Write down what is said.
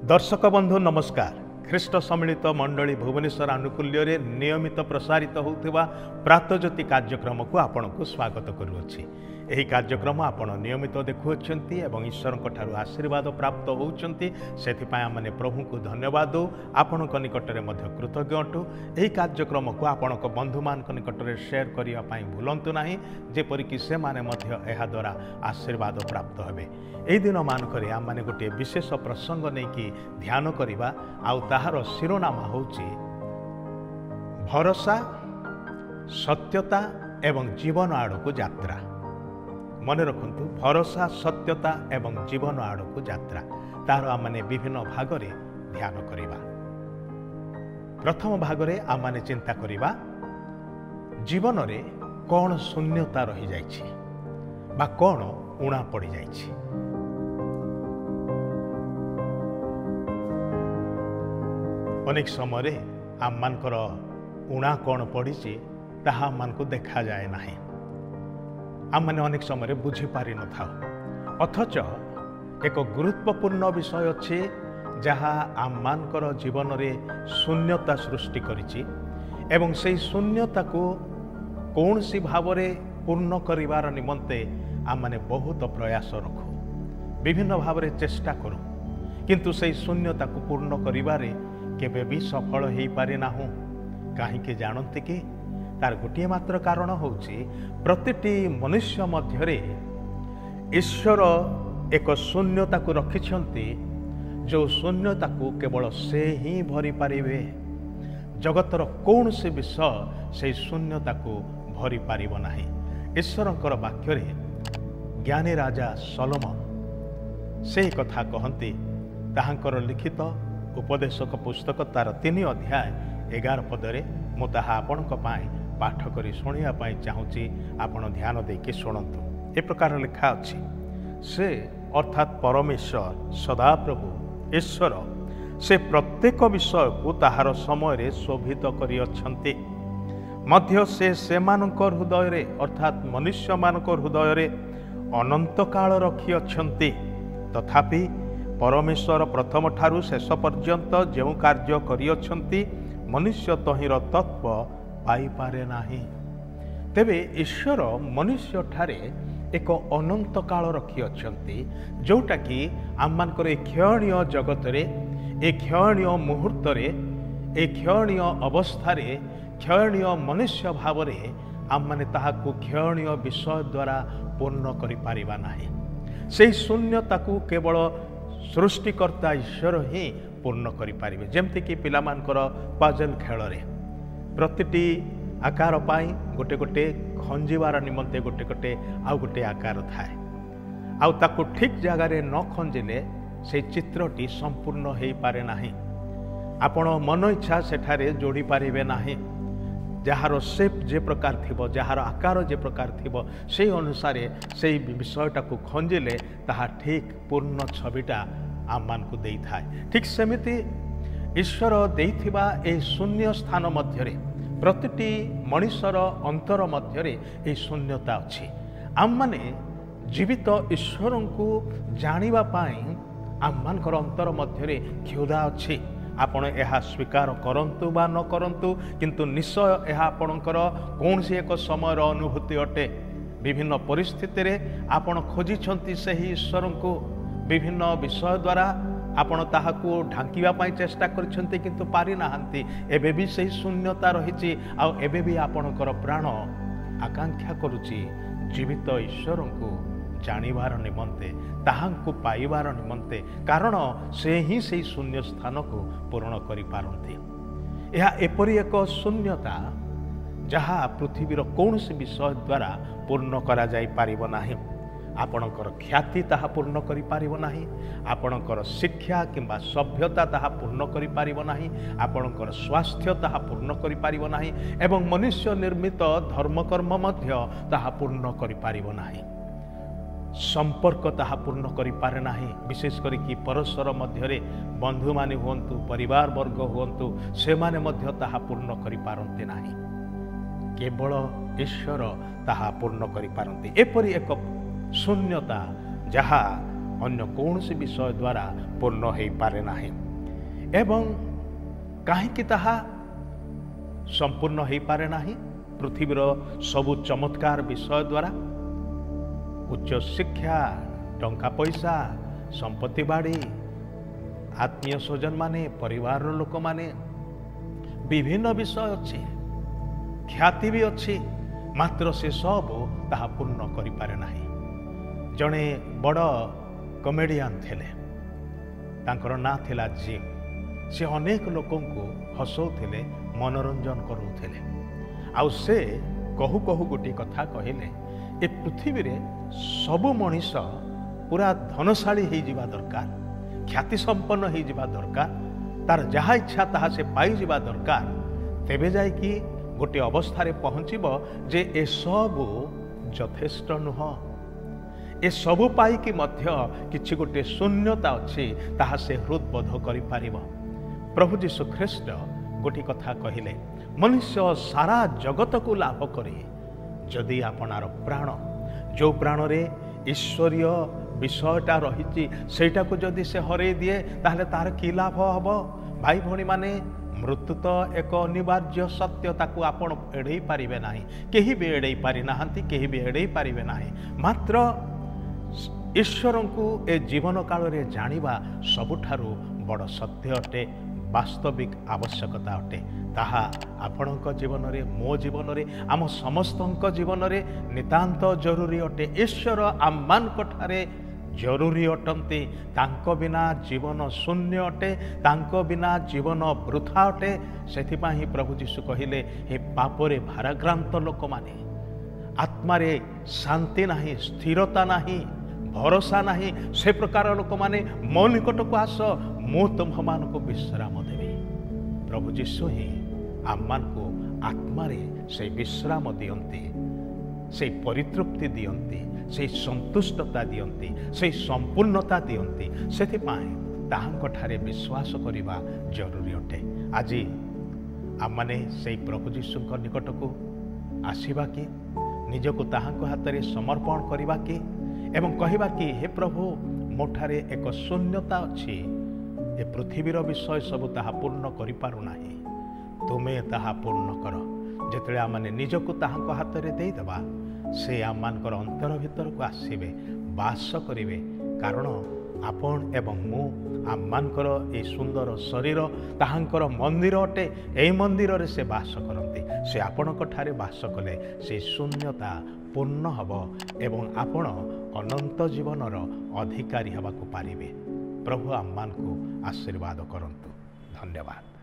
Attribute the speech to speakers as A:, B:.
A: दर्शक बंधु नमस्कार। ख्रीष्ट सम्मिलित मंडली भुवनेश्वर आनुकूल्य नियमित प्रसारित होता प्रातज्योति कार्यक्रम को आपण को स्वागत करुच्ची। यही कार्यक्रम आपण नियमित देखुंट एवं ईश्वर आशीर्वाद प्राप्त होती से आमने प्रभु को धन्यवाद दो आपण निकट में कृतज्ञ अटू। यही कार्यक्रम को आपण बंधु मान निकट में शेयर करने भूलु ना जेपरिक से माने द्वारा आशीर्वाद प्राप्त हे। यही दिन मानक आम मैंने गोटे विशेष प्रसंग नहीं कि ध्यान करवा आहार शिरोनामा होची भरोसा सत्यता एवं जीवन आड़क यात्रा। मन रखु भरोसा सत्यता एवं जीवन आड़क यात्रा तार आम मैंने विभिन्न भाग में ध्यान करवा। प्रथम भाग में आम मैंने चिंता करवा जीवन में कौन शून्यता रही जाइछि बा कौन उणा पड़ जाइछि। अनेक समय आम मानकर उणा कौन पड़ी ताहा आम को देखा जाए ना। आम मैंने अनेक समय बुझी पारि न था अथच एक गुरुत्वपूर्ण विषय अच्छे जहाँ आम मानकर जीवन में शून्यता सृष्टि करिछि एवं से शून्यता को कौन सी भाव में पूर्ण करिवार निमंते आम मैंने बहुत प्रयास रखु विभिन्न भाव में चेष्टा करूँ किंतु से शून्यता को पूर्ण करिवारे केबे भी सफल हो पारि ना। कहीं जानते कि तार गोटे मात्र कारण होची प्रतिटी मनुष्य मध्य ईश्वर एक शून्यता को रखिछंती जो शून्यता को केवल से ही भरी पारिबे। जगतर कौन से विषय से शून्यता को भरी पारिब नाही। ईश्वरंकर वाक्य रे ज्ञानी राजा सलोमन से कथा कहती ताहांकर लिखित उपदेशक पुस्तक तार 3 अध्याय 11 पदरे मु ताहा आपणक पाई पाठ करी शुणिया पाई चाहूँगी। आपण ध्यान देके शुणतु। ए प्रकार लिखा अछि से अर्थात परमेश्वर सदाप्रभु ईश्वर से प्रत्येक विषय को ताहार समय रे शोभित करी अछंती मध्य से सेमानकर हृदय रे अर्थात मनुष्य मानकर हृदय रे अनंत काल रखी अछंती। तथापि परमेश्वर प्रथम ठारू शेष पर्यंत जो कार्य करियछंती मनुष्य तहिर तत्व पाई पारे नाही। तेबे ईश्वर मनुष्य ठारे एक अनंत काल रखी अछंती जोटा कि आम मानकर क्षणीय जगत रे ए क्षणीय मुहूर्त रे ए क्षणीय अवस्था रे क्षणीय मनुष्य भाव रे आम माने ताहाकु क्षणीय विषय द्वारा पूर्ण करि पारिबा नाही। से शून्यता को केवल सृष्टिकर्ता ईश्वर ही पूर्ण करि पारिबे। जेमति कि पिलामानकर पजल खेल रे प्रतिटी आकार पाई गोटे गोटे खंजीवार निमंते गोटे गोटे आउ गोटे आकार थाए आउ ताकु ठीक जगार न खंजिले से चित्रटी संपूर्ण हो पारे नाही। आपण मन इच्छा सेठारे जोड़ी पारिबे नाही। जार शेप जे प्रकार थिबो जार आकार जे प्रकार थिबो से अनुसार से विषयटा को खंजिले ताहा ठीक पूर्ण छविटा आम मान को देई थाए। ठीक सेमिति ईश्वर देइथिबा ए शून्य स्थान मध्यरे प्रतिटी मनुष्यर अंतर मध्यरे ए शून्यता अछि। आम माने जीवित ईश्वर को जानिबा पाई आम मानकर अंतर मध्यरे क्षुधा अछि। आपण यह स्वीकार करंतु बा न करंतु किंतु निश्चय यह आपणकर कौन सी एक समय अनुभूति अटे। विभिन्न परिस्थिति रे आपण खोजिछंती सही ईश्वर को विभिन्न विषय द्वारा आपण ताहाकू ढांकिबा पाई चेष्टा करछंती किंतु पारि नाहंती। एबे भी सही शून्यता रहिछि आ एबे भी आपणकर प्राण आकांक्षा करुछि जीवित ईश्वर को जानिबार निमंते ताहांकु पाइबार निमंते कारण से ही से शून्य स्थान को पूर्ण करि पारंती। यह एपरि एक शून्यता जहाँ पृथ्वीर कौन से विषय द्वारा पूर्ण करा जाई पारिबो नाही। आपणकर ख्याति ताहा पूर्ण करि पारिबो नाही। आपणकर शिक्षा किंबा सभ्यता ताहा पूर्ण करि पारिबो नाही। आपणकर स्वास्थ्य ताहा पूर्ण करि पारिबो नाही एवं मनुष्य निर्मित धर्मकर्म मध्य ताहा पूर्ण करि पारिबो नाही। संपर्क ताहा पूर्ण करि पारे नाही। विशेष करी कि परस्पर मध्यरे बंधु माने हुअन्तु परिवार वर्ग हुअन्तु से माने मध्य ताहा पूर्ण करि पारंते नाही। केवल ईश्वर ताहा पूर्ण करि पारंती। एपरि एक शून्यता जहाँ ଅନ୍ୟ କୌଣସି ବିଷୟ ଦ୍ୱାରା ପୂର୍ଣ୍ଣ ହୋଇପାରେ ନାହିଁ। ଏବଂ କାହିଁକି ତାହା ସମ୍ପୂର୍ଣ୍ଣ ହୋଇପାରେ ନାହିଁ? ପୃଥିବୀର ସବୁ ଚମତ୍କାର ବିଷୟ ଦ୍ୱାରା, ଉଚ୍ଚ ଶିକ୍ଷା, ଟଙ୍କା ପଇସା, ସମ୍ପତ୍ତି ବାଡ଼ି, ଆତ୍ମୀୟ ସ୍ୱଜନ ମାନେ, ପରିବାରର ଲୋକମାନେ, ବିଭିନ୍ନ ବିଷୟ ଅଛି, ଖ୍ୟାତି ବି ଅଛି, ମାତ୍ର ସେ ସବୁ ତାହା ପୂର୍ଣ୍ଣ କରିପାରେ ନାହିଁ। ଜଣେ ବଡ଼ କମେଡ଼ିଆନ୍ ଥିଲେ, ତାଙ୍କର ନାଁ ଥିଲା ଜିମ୍। ସେ ଅନେକ ଲୋକଙ୍କୁ ହସଉଥିଲେ, ମନୋରଞ୍ଜନ କରୁଥିଲେ। ଆଉ ସେ କହୁ କହୁ ଗୋଟିଏ କଥା କହିଲେ, ଏ ପୃଥିବୀରେ ସବୁ ମଣିଷ ପୁରା ଧନଶାଳୀ ହେଇଯିବା ଦରକାର, ଖ୍ୟାତି ସମ୍ପନ୍ନ ହେଇଯିବା ଦରକାର, ତାର ଯାହା ଇଚ୍ଛା ତାହା ସେ ପାଇଯିବା ଦରକାର, ତେବେ ଯାଇକି ଗୋଟିଏ ଅବସ୍ଥାରେ ପହଞ୍ଚିବ ଯେ ଏସବୁ ଯଥେଷ୍ଟ ନୁହଁ। ଏସବୁ ପାଇକି ମଧ୍ୟ କିଛି ଗୋଟିଏ ଶୂନ୍ୟତା ଅଛି, ତାହା ସେ ହୃଦବୋଧ କରିପାରିବ। ପ୍ରଭୁ ଯୀଶୁ ଖ୍ରୀଷ୍ଟ ଗୋଟିଏ କଥା କହିଲେ, ମନୁଷ୍ୟ ସାରା ଜଗତକୁ ଲାଭ କରି ଯଦି ଆପଣାର ପ୍ରାଣ, ଯେଉଁ ପ୍ରାଣରେ ଈଶ୍ୱରୀୟ ବିଷୟଟା ରହିଛି ସେଇଟାକୁ ଯଦି ସେ ହରେଇ ଦିଏ, ତାହେଲେ ତାର କି ଲାଭ ହବ? ଭାଇ ଭଉଣୀମାନେ, ମୃତ୍ୟୁ ତ ଏକ ଅନିବାର୍ଯ୍ୟ ସତ୍ୟ, ତାକୁ ଆପଣ ଏଡ଼େଇ ପାରିବେ ନାହିଁ, କେହି ବି ଏଡ଼େଇ ପାରିନାହାନ୍ତି, କେହି ବି ଏଡ଼େଇ ପାରିବେ ନାହିଁ। ମାତ୍ର ଈଶ୍ୱରଙ୍କୁ ଏ ଜୀବନ କାଳରେ ଜାଣିବା ସବୁଠାରୁ ବଡ଼ ସତ୍ୟ ଅଟେ, ବାସ୍ତବିକ ଆବଶ୍ୟକତା ଅଟେ। ତାହା ଆପଣଙ୍କ ଜୀବନରେ, ମୋ ଜୀବନରେ, ଆମ ସମସ୍ତଙ୍କ ଜୀବନରେ ନିତାନ୍ତ ଜରୁରୀ ଅଟେ। ଈଶ୍ୱର ଆମମାନଙ୍କ ଠାରେ ଜରୁରୀ ଅଟନ୍ତି। ତାଙ୍କ ବିନା ଜୀବନ ଶୂନ୍ୟ ଅଟେ, ତାଙ୍କ ବିନା ଜୀବନ ବୃଥା ଅଟେ। ସେଥିପାଇଁ ପ୍ରଭୁ ଯୀଶୁ କହିଲେ, ହେ ପାପରେ ଭାରାକ୍ରାନ୍ତ ଲୋକମାନେ, ଆତ୍ମାରେ ଶାନ୍ତି ନାହିଁ, ସ୍ଥିରତା ନାହିଁ, ଭରସା ନାହିଁ, ସେ ପ୍ରକାର ଲୋକମାନେ ମୋ ନିକଟକୁ ଆସ, ମୁଁ ତୁମମାନଙ୍କୁ ବିଶ୍ରାମ ଦେବି। ପ୍ରଭୁ ଯୀଶୁ ହିଁ ଆମମାନଙ୍କୁ ଆତ୍ମାରେ ସେଇ ବିଶ୍ରାମ ଦିଅନ୍ତି, ସେଇ ପରିତୃପ୍ତି ଦିଅନ୍ତି, ସେଇ ସନ୍ତୁଷ୍ଟତା ଦିଅନ୍ତି, ସେଇ ସମ୍ପୂର୍ଣ୍ଣତା ଦିଅନ୍ତି। ସେଥିପାଇଁ ତାହାଙ୍କଠାରେ ବିଶ୍ୱାସ କରିବା ଜରୁରୀ ଅଟେ। ଆଜି ଆମମାନେ ସେଇ ପ୍ରଭୁ ଯୀଶୁଙ୍କ ନିକଟକୁ ଆସିବା କି, ନିଜକୁ ତାହାଙ୍କ ହାତରେ ସମର୍ପଣ କରିବା କି, ଏବଂ କହିବା କି, ହେ ପ୍ରଭୁ, ମୋଠାରେ ଏକ ଶୂନ୍ୟତା ଅଛି, ଏ ପୃଥିବୀର ବିଷୟ ସବୁ ତାହା ପୂର୍ଣ୍ଣ କରିପାରୁନାହିଁ, ତୁମେ ତାହା ପୂର୍ଣ୍ଣ କର। ଯେତେବେଳେ ଆମମାନେ ନିଜକୁ ତାହାଙ୍କ ହାତରେ ଦେଇଦେବା, ସେ ଆମମାନଙ୍କର ଅନ୍ତର ଭିତରକୁ ଆସିବେ, ବାସ କରିବେ। କାରଣ ଆପଣ ଏବଂ ମୁଁ, ଆମମାନଙ୍କର এই ସୁନ୍ଦର ଶରୀର ତାହାଙ୍କର ମନ୍ଦିର ଅଟେ। ଏହି ମନ୍ଦିରରେ ସେ ବାସ କରନ୍ତି। ସେ ଆପଣଙ୍କ ଠାରେ ବାସ କଲେ ସେ ଶୂନ୍ୟତା ପୂର୍ଣ୍ଣ ହେବ ଏବଂ ଆପଣ ଅନନ୍ତ ଜୀବନର ଅଧିକାରୀ ହେବାକୁ ପାରିବେ। ପ୍ରଭୁ ଆମମାନଙ୍କୁ ଆଶୀର୍ବାଦ କରନ୍ତୁ। ଧନ୍ୟବାଦ।